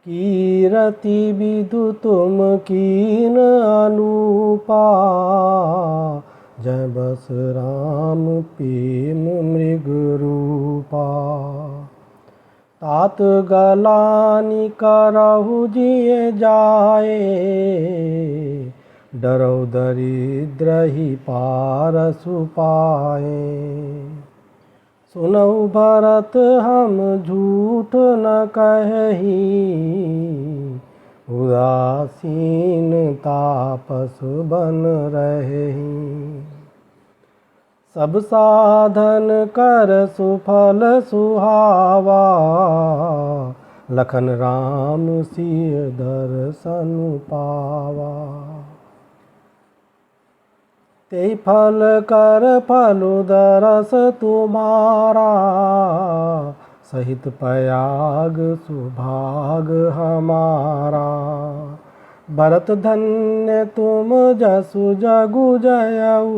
कीरति विदु तुम कीन अनुपा, जय बस राम प्रेम मृग रूपा। तात गलानि करहु जिय जाए, डरौ दरिद्रहि पारसु पाए। सुनहु भरत हम झूठ न कहि, उदासीन तापस बन रहें। सब साधन कर सुफल सुहावा, लखन राम सिय दर्शन पावा। ते फल कर फल दरस तुम्हारा, सहित पयाग सुभाग हमारा। भरत धन्य तुम जसु जगु जयऊ,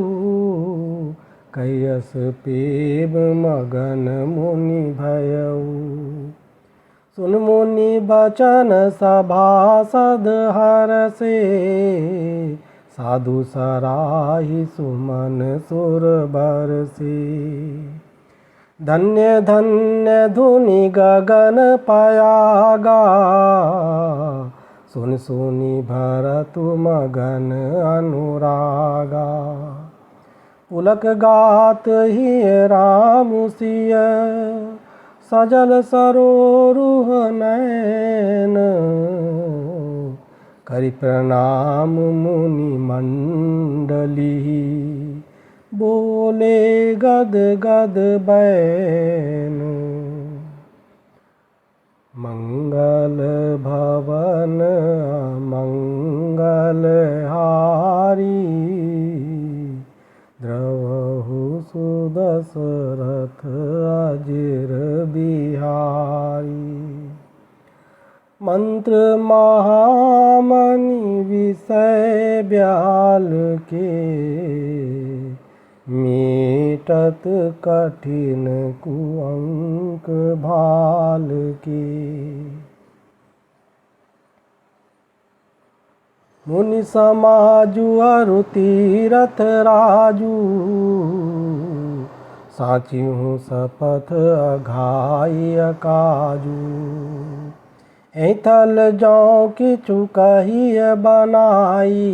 कैयस पेब मगन मुनि भयऊ। सुन मुनि बचन सभासद हरषे, साधु सराहि सुमन सुर बरसे। धन्य धन्य धुनि गगन पयागा, सुन सुनि भरत मगन अनुरागा। पुलक गात ही राम सिय, सजल सरोरुह नयन। करि प्रणाम मुनि मंडली, बोले गद गद बैन। मंगल भवन मंगल हारी, द्रवहु सुदशरथ अजिर बिहारी। मंत्र महामणि विषय ब्याल के, मीटत कठिन कुअंक भाल के। मुनि समाजु अरु तीरथ राजू, साचिहु सपथ अघाई अकाजू। ऐथल जौ किछु कहिय बनाई,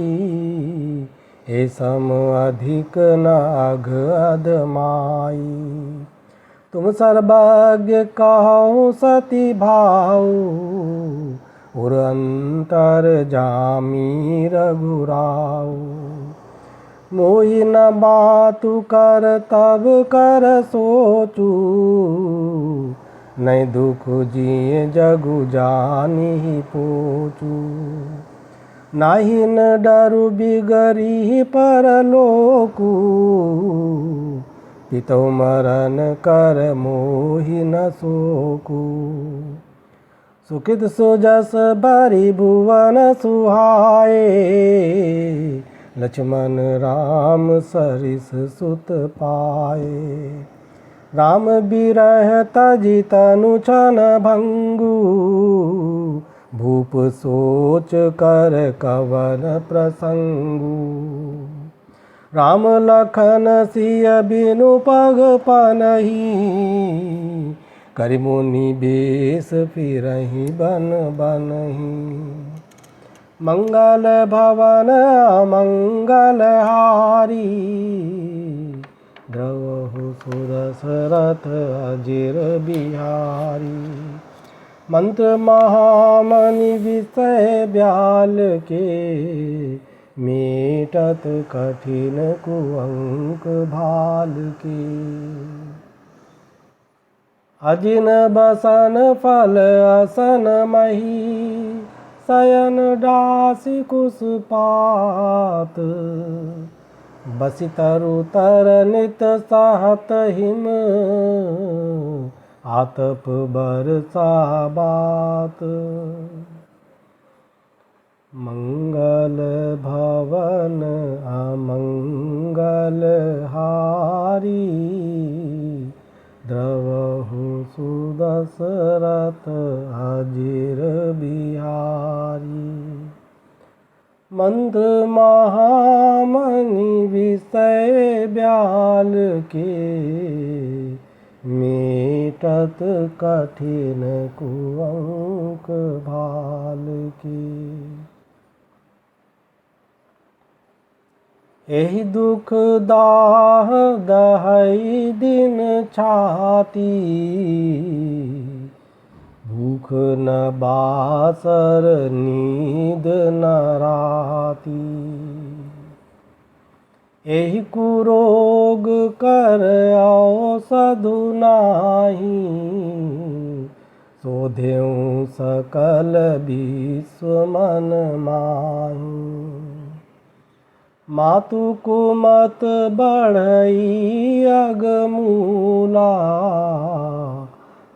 हे सम अधिक न अघ अधमाई। तुम सर्वज्ञ कहु सती भाऊ, उर अंतर जामी रघुराऊ। मोहि न बातु कर तब कर सोचू, नहीं दुख जिए जगु जानि पोचू। नाही न डरु बिगरी परलोकु, पितौ मरन कर मोहि न शोकु। सुखित सुजस बरि भुवन सुहाए, लक्ष्मण राम सरिस सुत पाए। राम बिरह तजि तनु छन भंगु, भूप सोच कर कवन प्रसंगु। राम लखन सिय बिनु पग पनहि, करि मुनि बेश फिरहि बन बनहि। मंगल भवन अमंगल हारी, द्रवहु सुदशरथ अजिर बिहारी। मंत्र महामणि विषय ब्याल के, मीटत कठिन कुअंक भाल के। अजिन बसन फल असन मही, शयन डासी कुस पात। बसि तरु तर नित सहत हिम, आतप बरसा बात। मंगल भवन अमंगल हारी, द्रवहु सुदशरथ दशरथ अजीर बिहारी। मंत्र महामणि विषय ब्याल के, मेटत कठिन कुअंक भाल के। एहि दुख दाह दहई दिन छाती, भूख न बासर नींद न राती। एहि कुरोग कर औषधु नाही, सोधेउ सकल विश्व मन माही। मातु कुमत बढ़ई अगमूला,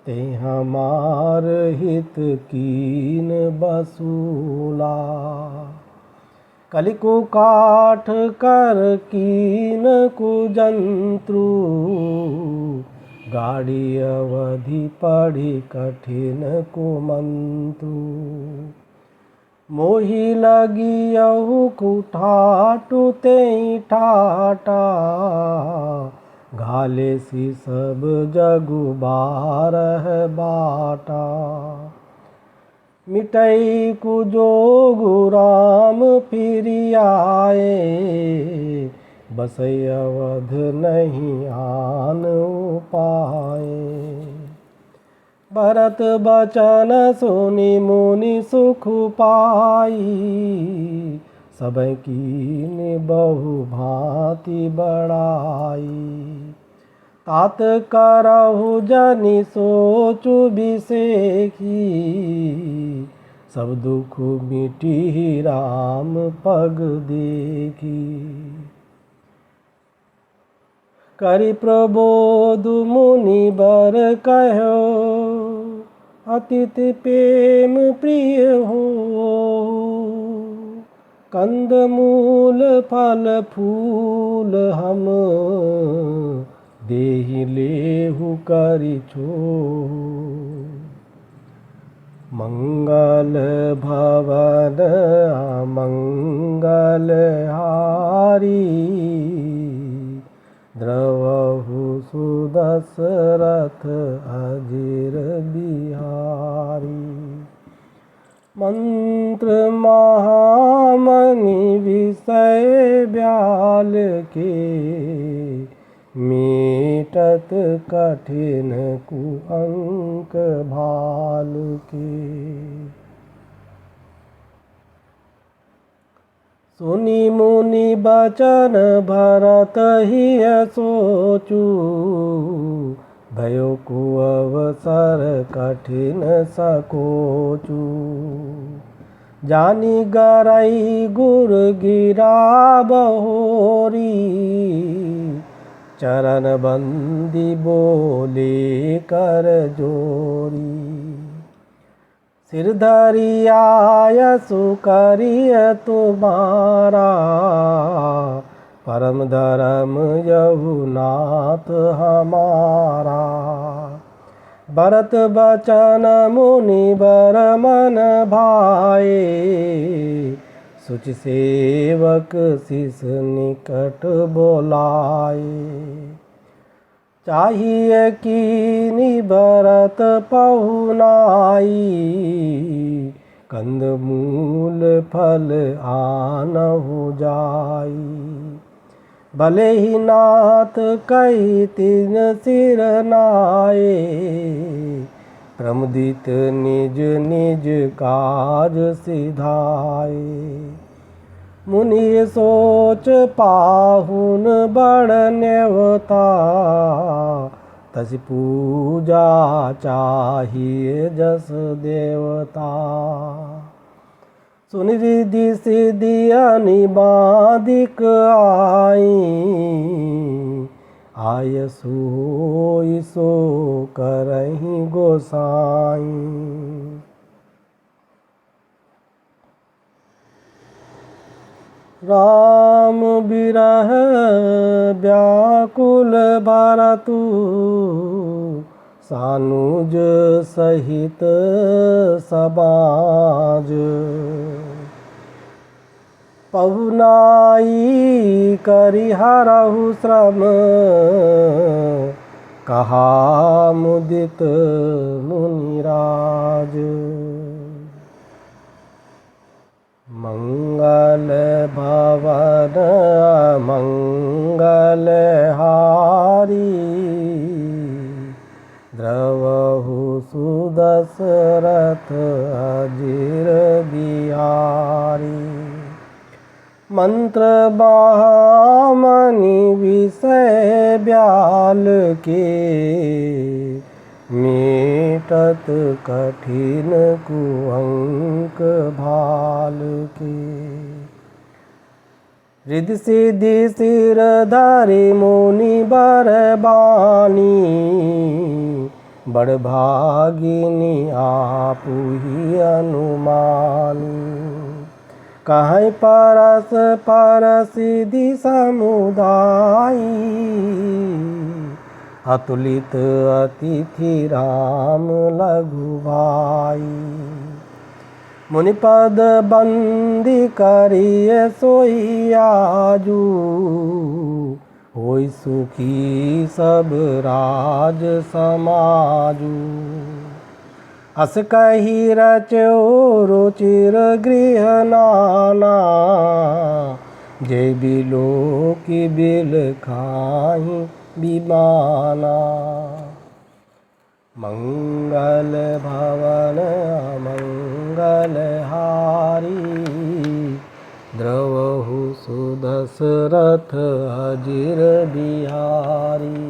ते हमार हित कीन बसूला। कलिकु काठ कर कीन कुजंत्रु, गाड़ी अवधि पढ़ी कठिन कुमंत्रु। मोहि लगियहु कुठाटु तेई ठाटा, घाले सी सब जगु बारह बाटा। मिटई कुजोगु राम फिरि आए, बसई अवध नहीं आन पाए। भरत बचन सुनि मुनि सुख पाई, सब कीन्ह बहु भांति बड़ाई। तात करहु जनि सोचु बिसेखी, सब दुख मिटी राम पग देखी। करि प्रबोध मुनि बर कहो, अतिथि प्रेम प्रिय हो। कंद मूल फल फूल हम, देहि लेहु करि छोह। मंगल भवन अमंगल हारी, द्रवहु सुदशरथ अजीर बिहारी। मंत्र महामणि विषय ब्याल के, मेटत कठिन कुअंक भाल के। सुनि मुनि बचन भरत हिय सोचु, भयो कुअवसर कठिन सकोचु। जानि गरई गुर गिरा बहोरी, चरण बंदी बोले कर जोरी। सिर धरि आयसु करिय तुम्हारा, परम धर्म यहु नाथ हमारा। भरत बचन मुनि बर मन भाए, सुचि सेवक शिष निकट बोलाए। चाहिए कीनि भरत पहुनाई, कंद मूल फल आनहु जाई। भले ही नाथ कही तिन सिर नाए, प्रमुदित निज निज काज सिधाए। मुनि सोच पाहुन बड़ न्योता, तसि पूजा चाहिए जस देवता। सुनि रिधि सिद्धि अनिबाधिक आई, आयसु होई सो करहि गोसाई। राम बिरह व्याकुल भरतु, सानुज सहित समाज। पहुनाई करि हरहु श्रम, कहा मुदित मुनिराज। मंगल भवन मंगल हारी, द्रवहु सुदशरथ अजिर बिहारी। मंत्र महामणि विषय ब्याल के, मेटत कठिन कुअंक भाल के। रिद्धि सिद्धि सिर धरि मुनि बर बानी, बड़भागिनी आपुहि अनुमानी। कहीं परस पर सिद्धि समुदायी, अतुलित अतिथि राम लघु भाई। मुनिपद बंदी करिय सोई आजू, होई सुखी सब राज समाजू। अस कही रचो रुचिर गृह नाना, जय बिलो की बिल खाही विमाना। मंगल भवन मंगल हारी, द्रवहु सुदशरथ अजिर बिहारी।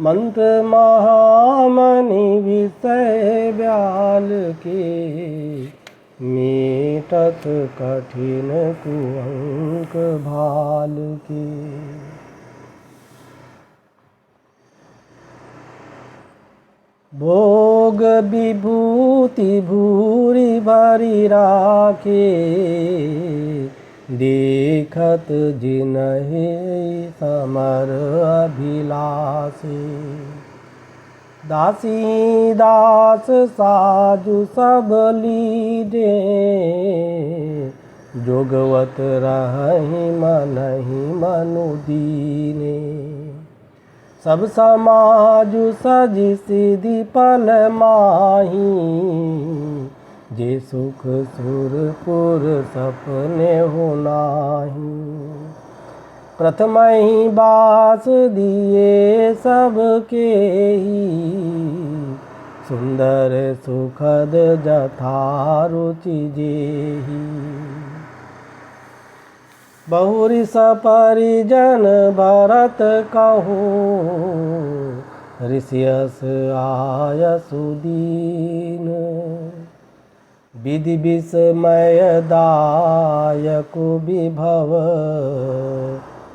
मंत्र महामणि विषय ब्याल के, मेटत कठिन कुअंक भाल के। भोग विभूति भूरि भरि राखे, देखत जिनहि समर अभिलाषे। दासी दास साजु सब लीजे, जोगवत रहहि मनहि मनु दीने। सब समाजु सजि सिधि पल माही, जे सुख सुरपुर सपने हो नाही। प्रथमहि बास दिए सबके ही, सुंदर सुखद जथा रुचि जेहि। बहुरी सपरिजन भरत कहो, ऋषियस आयसु दीन। विधि विस्मय दायक विभव,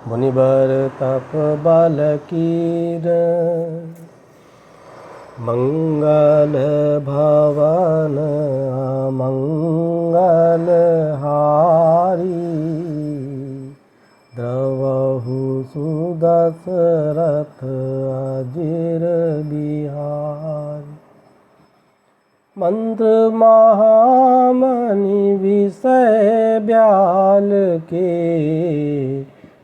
मुनिवर तप बल कीर। मंगल भवन मंगल हारी, द्रवहु सुदशरथ अजिर बिहारी। मंत्र महामणि विषय ब्याल के,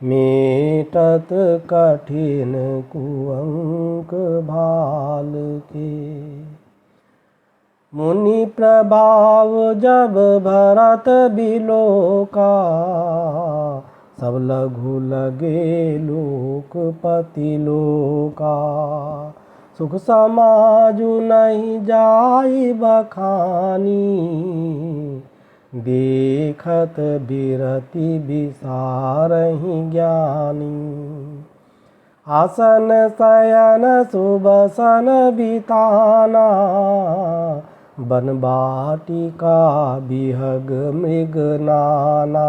मेटत कठिन कुअंक भाल के। मुनि प्रभाव जब भरत बिलोका, सब लघु लगे लोकपति लोका। सुख समाजु नहीं जाई बखानी, देखत बिरति बिसारहि ज्ञानी। आसन शयन सुबसन बिताना, बन बाटिका बिहग मृग नाना।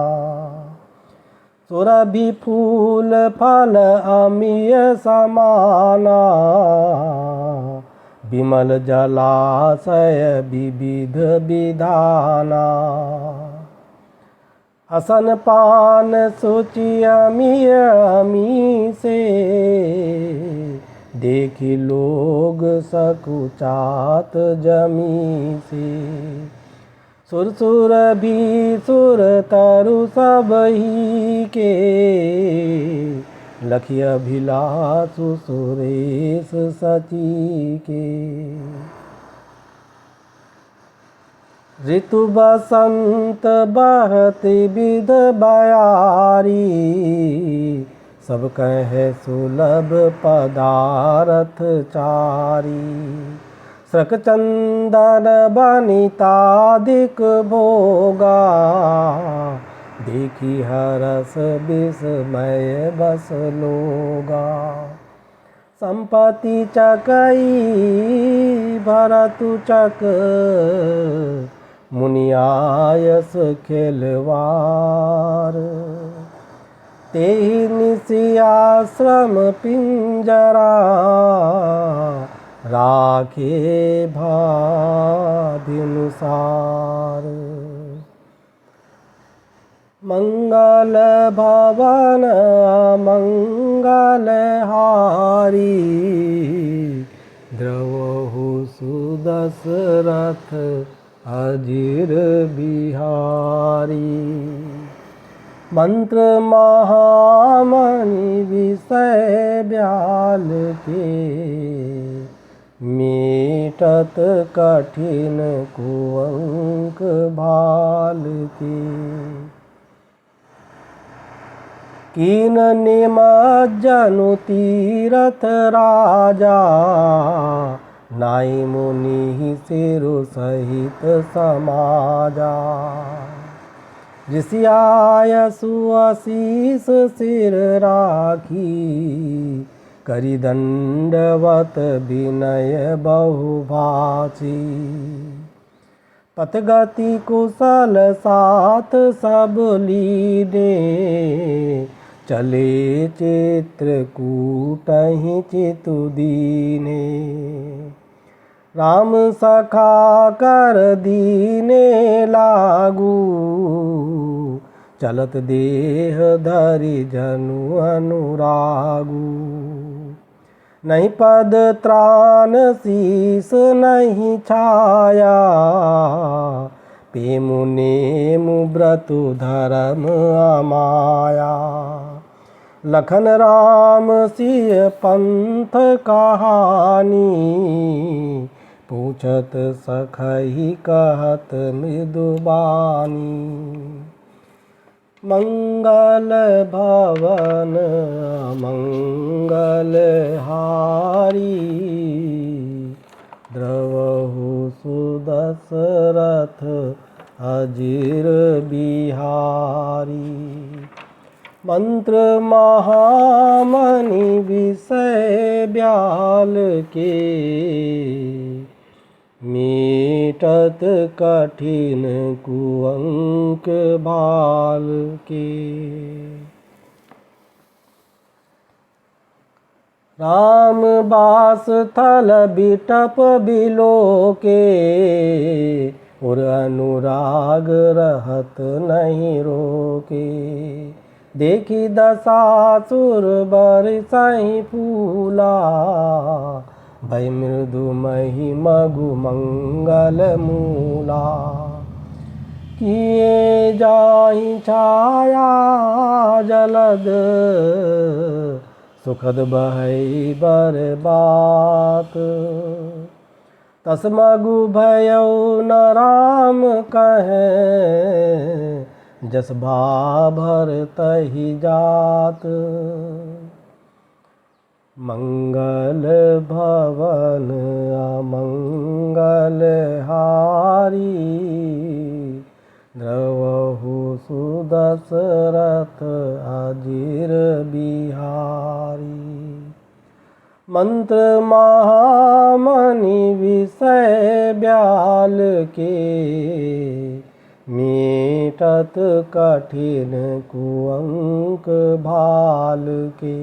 सुरभि फूल फल अमीय समाना, विमल जलाशय विविध विधाना। असन पान सुचि अमीय अमी से, देखी लोग सकुचात जमी से। सुर सुर भी सुर तरु सबही के, लखी अभिलाषु सुरेश सची के। ऋतु बसंत बहती बिध बयारी, सब कहे सुलभ पदारथ चारी। श्रक चंदन बनितादिक भोगा, देखी हरस विस्मय बस लोगा। संपत्ति चकई भरतु चक, मुनियायस खेलवार। तेहि निशियाश्रम पिंजरा, राखे भाभिनुसार। मंगल भवन मंगल हारी, द्रवहु सुदशरथ अजिर बिहारी। मंत्र महामणि विषय ब्याल के, मीटत कठिन कुअंक भाल के। कीन निमज्जनु तीरथ राजा, नाई मुनि सिरु सहित समाजा। ऋषियायसु आशीष सिर राखी, करि दंडवत विनय बहुभाषी। पथगति कुशल साथ सब लीने, चले चित्रकूटहि चितु दीने। राम सखा कर दीने लागू, चलत देह धरि जनु अनुरागू। नहीं पद त्राण शीस नहीं छाया, पेमु नेमु व्रतु धर्म अमाया। लखन राम सिय पंथ कहानी, पूछत सखहि कहत मृदुबानी। मंगल भवन मंगल हारी, द्रवहु सुदशरथ अजिर बिहारी। मंत्र महामणि विषय ब्याल के, मीटत कठिन कुअंक भाल के। राम बास थल बिटप बिलोके, और अनुराग रहत नहीं रोके। देखी दशासुर बरसहि फूला, भय मृदु महि मगु मंगल मूला। किए जाहि छाया जलद, सुखद बहै बरबाक। तस मगु भयउ न राम कहे, जस भाभर तहि जात। मंगल भवन अमंगल हारी, द्रवहु सुदशरथ अजिर बिहारी। मंत्र महामणि विषय ब्याल के, मीटत कठिन कुअंक भाल के।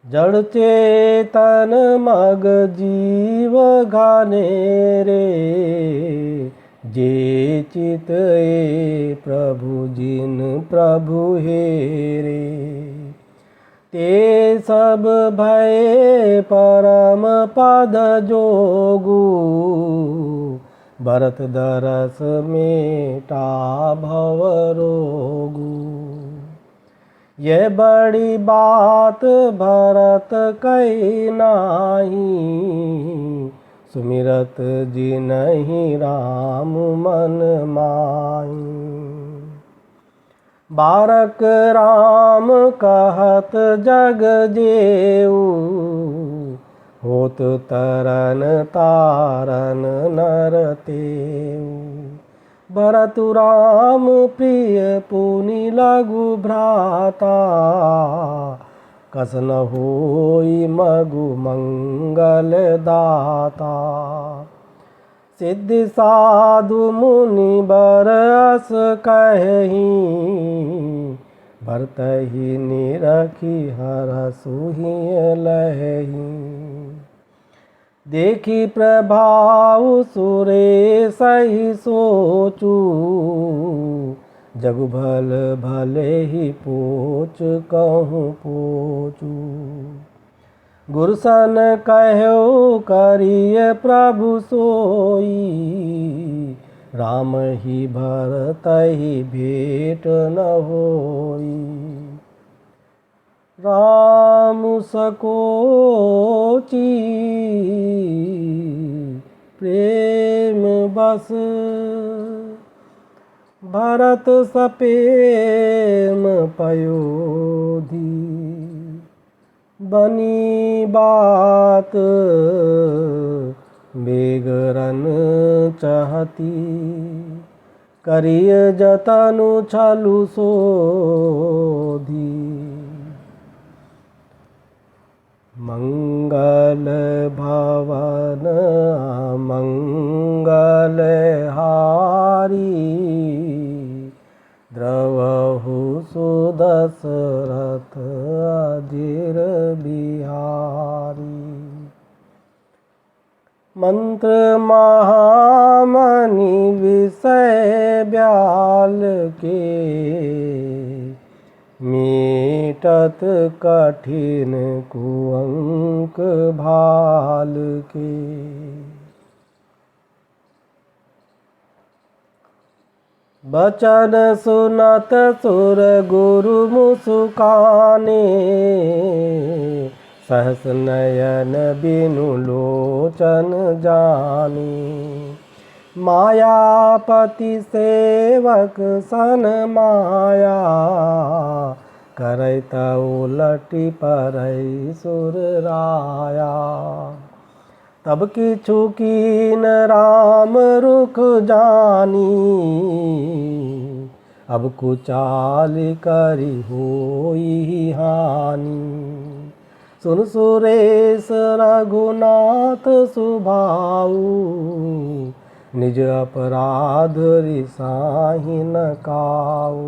जड़ चेतन मग जीव घनेरे, जे चित ए प्रभु जिन प्रभु हेरे, ते सब भय परम पद जोगु, भरत दरस मेटा भव रोगु। ये बड़ी बात भरत कही नाही, सुमिरत जिनहि राम मन माही। बारक राम कहत जग जेऊ, होत तरन तारन नर तेऊ। भरतु राम प्रिय पुनि लघु भ्राता, कस न होई मगु मंगल दाता। सिद्धि साधु मुनि बर अस कहि, भरतहि निरखी हरसु हिय लहि। देखी प्रभाव सुरेश ही सोचू, जग भल भले ही पोच कहूँ पोचू। गुरसन कहो करिय प्रभु सोई, राम ही भरत ही भेट न होई। राम सकोची प्रेम बस, भरत सपेम पयोधी। बनी बात बेगरन चाहती, करिय जतनु छलु सोधी। मंगल भवन मंगल हारी, द्रवहु सुदशरथ अजिर बिहारी। मंत्र महामणि विषय ब्याल के, मीटत कठिन कुअंक भाल के। बचन सुनत सुर गुरु मुसुकाने, सहस नयन बिनु लोचन जाने। मायापति सेवक सन माया, करत उलटि परई सुर राया। तब किछु कीन राम रुख जानी, अब कुचाल करि होई हानि। सुन सुरेश रघुनाथ सुभाऊ, निज अपराध रिसाहि न काऊ।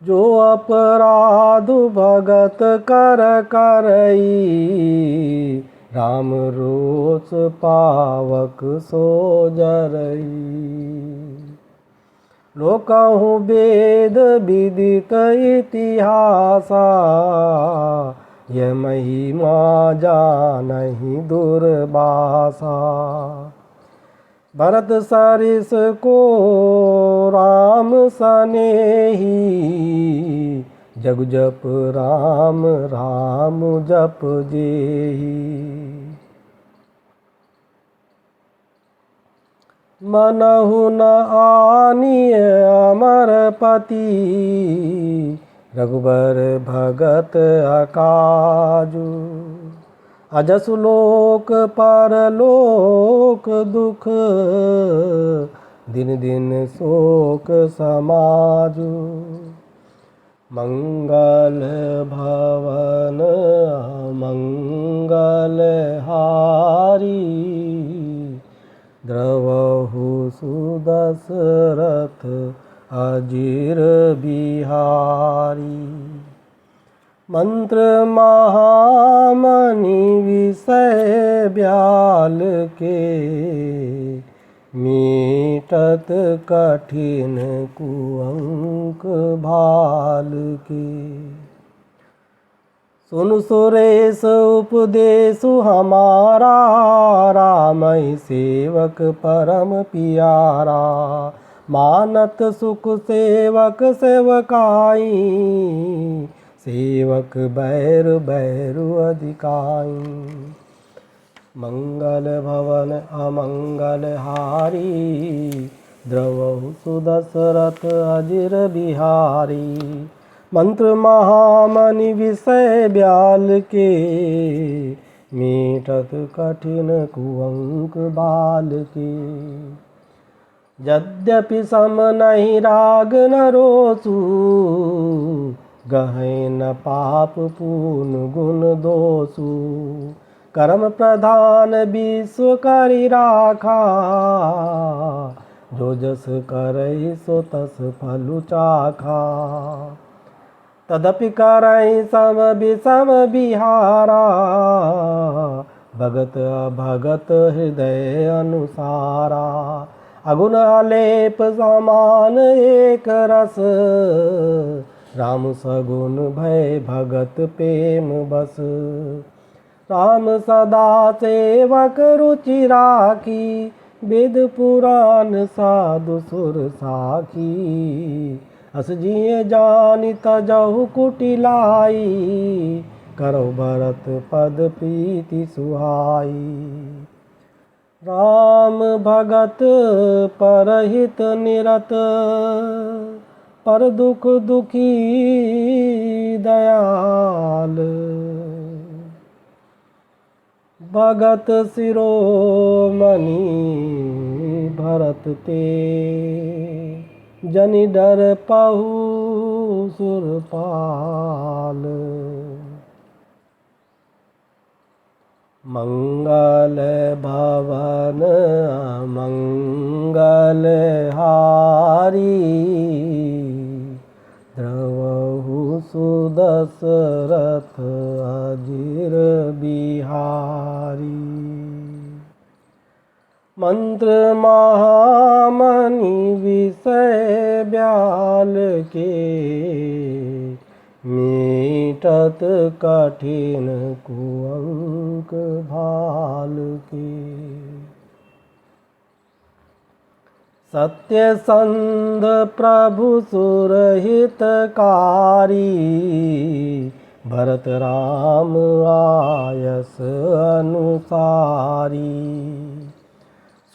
जो अपराध भगत कर करई, राम रोष पावक सो जरई। लोकहु वेद विदित इतिहासा, यह महिमा जानहि दुर्बासा। भरत सरिस को राम सनेही, जग जप राम राम जप जेही। मनहु न आनिय अमरपति, रघुबर भगत अकाजु। अजसु लोक परलोक दुख, दिन दिन शोक समाजु। मंगल भवन मंगल हारी, द्रवहु सुदशरथ अजिर बिहारी। मंत्र महामणि विषय ब्याल के, मीटत कठिन कुअंक भाल के। सुन सुरेश उपदेशु हमारा, रामई सेवक परम पियारा। मानत सुख सेवक सेवकाई, सेवक बैर बैरु अधिकाई। मंगल भवन अमंगल हारी, द्रवहु सुदशरथ अजिर बिहारी। मंत्र महामणि विषय ब्याल के, मीटत कठिन कुअंक बाल के। यद्यपि सम नहीं राग न रोसु, गहै न पाप पून गुण दोषु। कर्म प्रधान विश्व करि राखा, जो जस करई सो तस फलु चाखा। तदपि करई सम विषम बिहारा, भगत अभगत हृदय अनुसारा। अगुण अलेप समान एक रस, राम सगुन भय भगत प्रेम बस। राम सदा सेवक रुचि राखी, वेद पुराण साधु सुर साखी। अस जिय जानि तजहु कुटिलाई, करो भरत पद प्रीति सुहाई। राम भगत परहित निरत, पर दुख दुखी दयाल। भगत शिरोमणि भरत ते, जनि डर पहु सुरपाल। मंगल भवन मंगल हारी, द्रवहु सुदशरथ अजिर बिहारी। मंत्र महामणि विषय ब्याल के, मीटत कठिन कुअंक भाल के। सत्यसंध प्रभु सुरहितकारी, भरत राम आयस अनुसारी।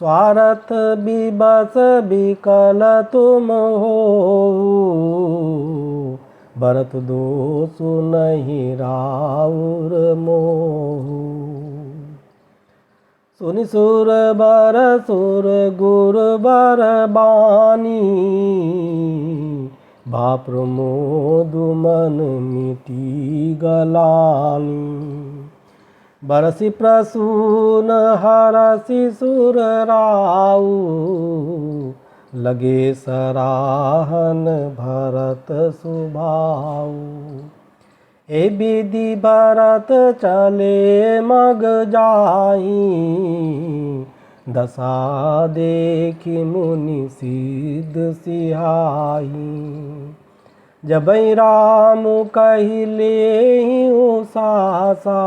स्वार्थ विवश विकल तुम हो, भरत दोषु नहीं राउर मोहु। सुनि सुर बर सुर गुर बर बानी, भा प्रमोद मन मिटी गलानी। बरसि प्रसून हरसि सुर राउ, लगे सराहन भरत सुभाऊ। ए विधि भरत चले मग जाई, दशा देखि मुनि सिद्ध सिहाई। जबै राम कहि लेहिं सासा,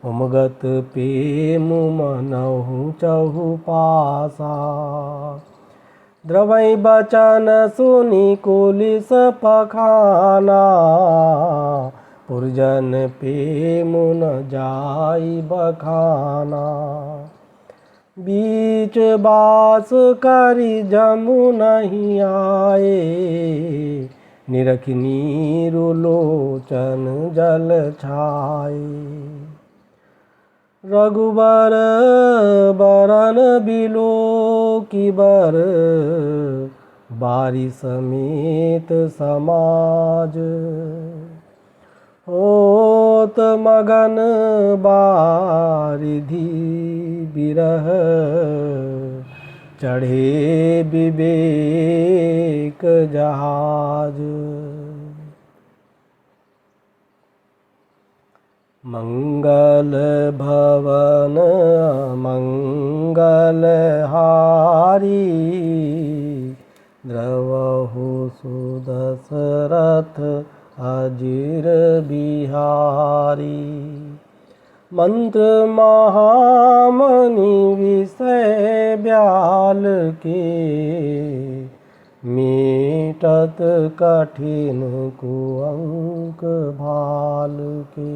उमगत प्रेम मनहु चहु पासा। द्रवै बचन सुनि कुलिस पखाना, पुरजन प्रेम न जाई बखाना। बीच बास करि जमु नहीं आए, निरखि नीरु लोचन जल छाए। रघुबर बरन बिलोकि बर, बारी समेत समाज। होत मगन बारिधि बिरह, चढ़े विवेक जहाज। मंगल भवन मंगल मंगलहारी द्रवहु सुदशरथ अजिर बिहारी। मंत्र महामणि विषय ब्याल के मीटत कठिन कुअंक भाल के।